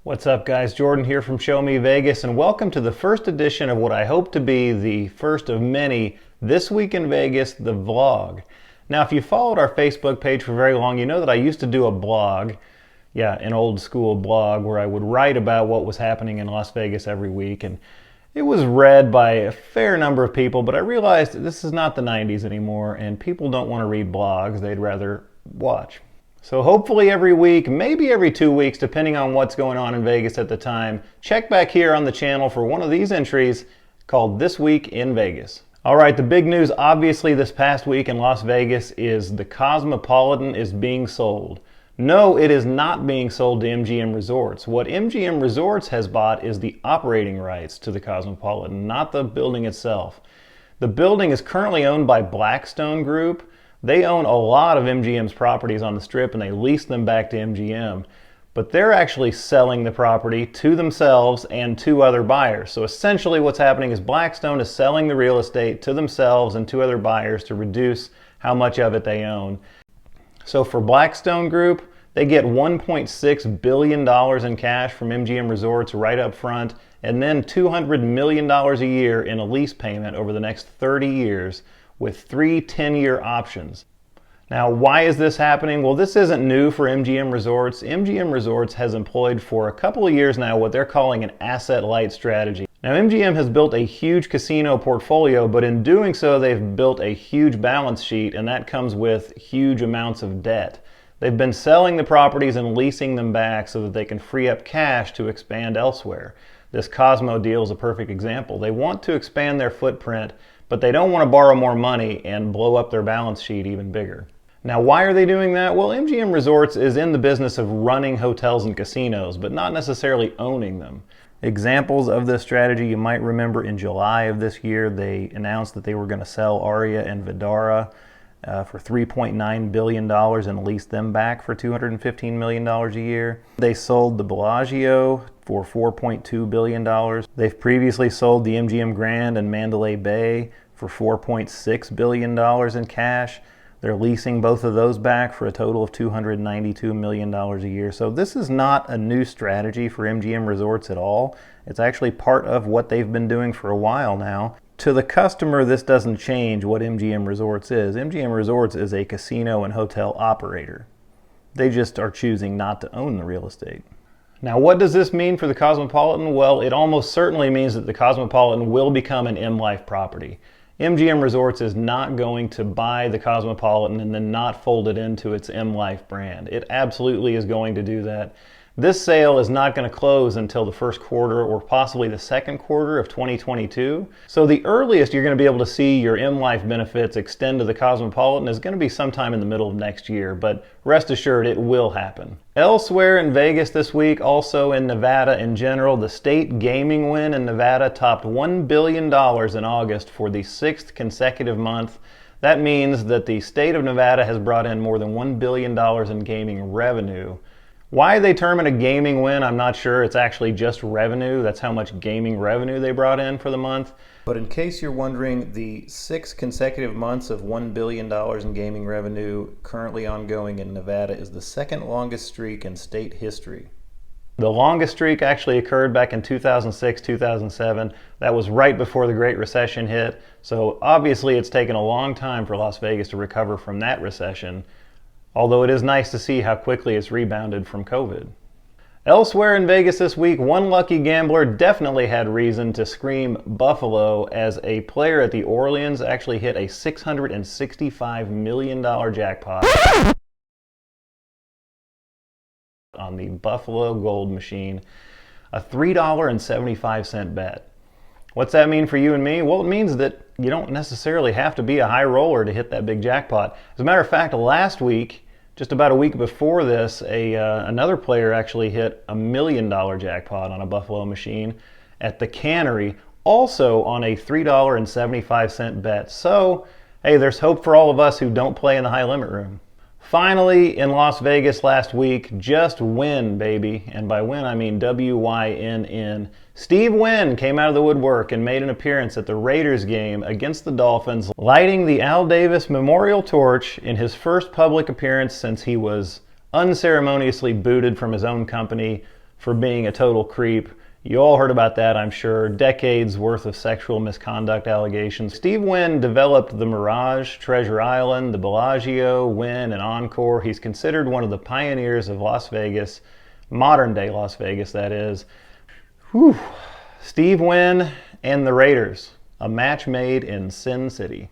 What's up, guys? Jordan here from Show Me Vegas, and welcome to the first edition of what I hope to be the first of many This Week in Vegas, the vlog. Now, if you followed our Facebook page for very long, you know that I used to do a blog, an old school blog, where I would write about what was happening in Las Vegas every week, and it was read by a fair number of people, but I realized this is not the 90s anymore, and people don't want to read blogs, they'd rather watch. So hopefully every week, maybe every 2 weeks, depending on what's going on in Vegas at the time, check back here on the channel for one of these entries called This Week in Vegas. All right, the big news obviously this past week in Las Vegas is the Cosmopolitan is being sold. No, it is not being sold to MGM Resorts. What MGM Resorts has bought is the operating rights to the Cosmopolitan, not the building itself. The building is currently owned by Blackstone Group. They own a lot of MGM's properties on the Strip and they lease them back to MGM. But they're actually selling the property to themselves and to other buyers. So essentially what's happening is Blackstone is selling the real estate to themselves and to other buyers to reduce how much of it they own. So for Blackstone Group, they get $1.6 billion in cash from MGM Resorts right up front, and then $200 million a year in a lease payment over the next 30 years with 3 10-year options. Now, why is this happening? Well, this isn't new for MGM Resorts. MGM Resorts has employed for a couple of years now what they're calling an asset-light strategy. Now, MGM has built a huge casino portfolio, but in doing so, they've built a huge balance sheet, and that comes with huge amounts of debt. They've been selling the properties and leasing them back so that they can free up cash to expand elsewhere. This Cosmo deal is a perfect example. They want to expand their footprint, but they don't want to borrow more money and blow up their balance sheet even bigger. Now, why are they doing that? Well, MGM Resorts is in the business of running hotels and casinos, but not necessarily owning them. Examples of this strategy, you might remember in July of this year, they announced that they were going to sell Aria and Vdara for $3.9 billion and lease them back for $215 million a year. They sold the Bellagio for $4.2 billion. They've previously sold the MGM Grand and Mandalay Bay for $4.6 billion in cash. They're leasing both of those back for a total of $292 million a year. So this is not a new strategy for MGM Resorts at all. It's actually part of what they've been doing for a while now. To the customer, this doesn't change what MGM Resorts is. MGM Resorts is a casino and hotel operator. They just are choosing not to own the real estate. Now, what does this mean for the Cosmopolitan? Well, it almost certainly means that the Cosmopolitan will become an M Life property. MGM Resorts is not going to buy the Cosmopolitan and then not fold it into its M Life brand. It absolutely is going to do that. This sale is not going to close until the first quarter or possibly the second quarter of 2022. So the earliest you're going to be able to see your M Life benefits extend to the Cosmopolitan is going to be sometime in the middle of next year, but rest assured it will happen. Elsewhere in Vegas this week, also in Nevada in general, the state gaming win in Nevada topped $1 billion in August for the 6th consecutive month. That means that the state of Nevada has brought in more than $1 billion in gaming revenue. Why they term it a gaming win, I'm not sure. It's actually just revenue. That's how much gaming revenue they brought in for the month. But in case you're wondering, the 6 consecutive months of $1 billion in gaming revenue currently ongoing in Nevada is the second longest streak in state history. The longest streak actually occurred back in 2006, 2007. That was right before the Great Recession hit. So obviously it's taken a long time for Las Vegas to recover from that recession. Although it is nice to see how quickly it's rebounded from COVID. Elsewhere in Vegas this week, one lucky gambler definitely had reason to scream Buffalo as a player at the Orleans actually hit a $665 million jackpot on the Buffalo Gold machine, a $3.75 bet. What's that mean for you and me? Well, it means that you don't necessarily have to be a high roller to hit that big jackpot. As a matter of fact, last week, just about a week before this, another player actually hit a $1 million jackpot on a Buffalo machine at the Cannery, also on a $3.75 bet. So, hey, there's hope for all of us who don't play in the high limit room. Finally, in Las Vegas last week, just Wynn, baby. And by Wynn, I mean W-Y-N-N. Steve Wynn came out of the woodwork and made an appearance at the Raiders game against the Dolphins, lighting the Al Davis Memorial Torch in his first public appearance since he was unceremoniously booted from his own company for being a total creep. You all heard about that, I'm sure. Decades worth of sexual misconduct allegations. Steve Wynn developed the Mirage, Treasure Island, the Bellagio, Wynn, and Encore. He's considered one of the pioneers of Las Vegas, modern day Las Vegas, that is. Whew. Steve Wynn and the Raiders, a match made in Sin City.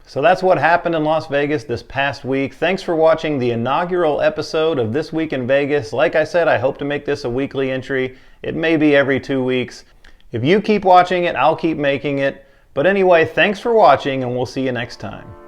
So that's what happened in Las Vegas this past week. Thanks for watching the inaugural episode of This Week in Vegas. Like I said, I hope to make this a weekly entry. It may be every 2 weeks. If you keep watching it, I'll keep making it. But anyway, thanks for watching, and we'll see you next time.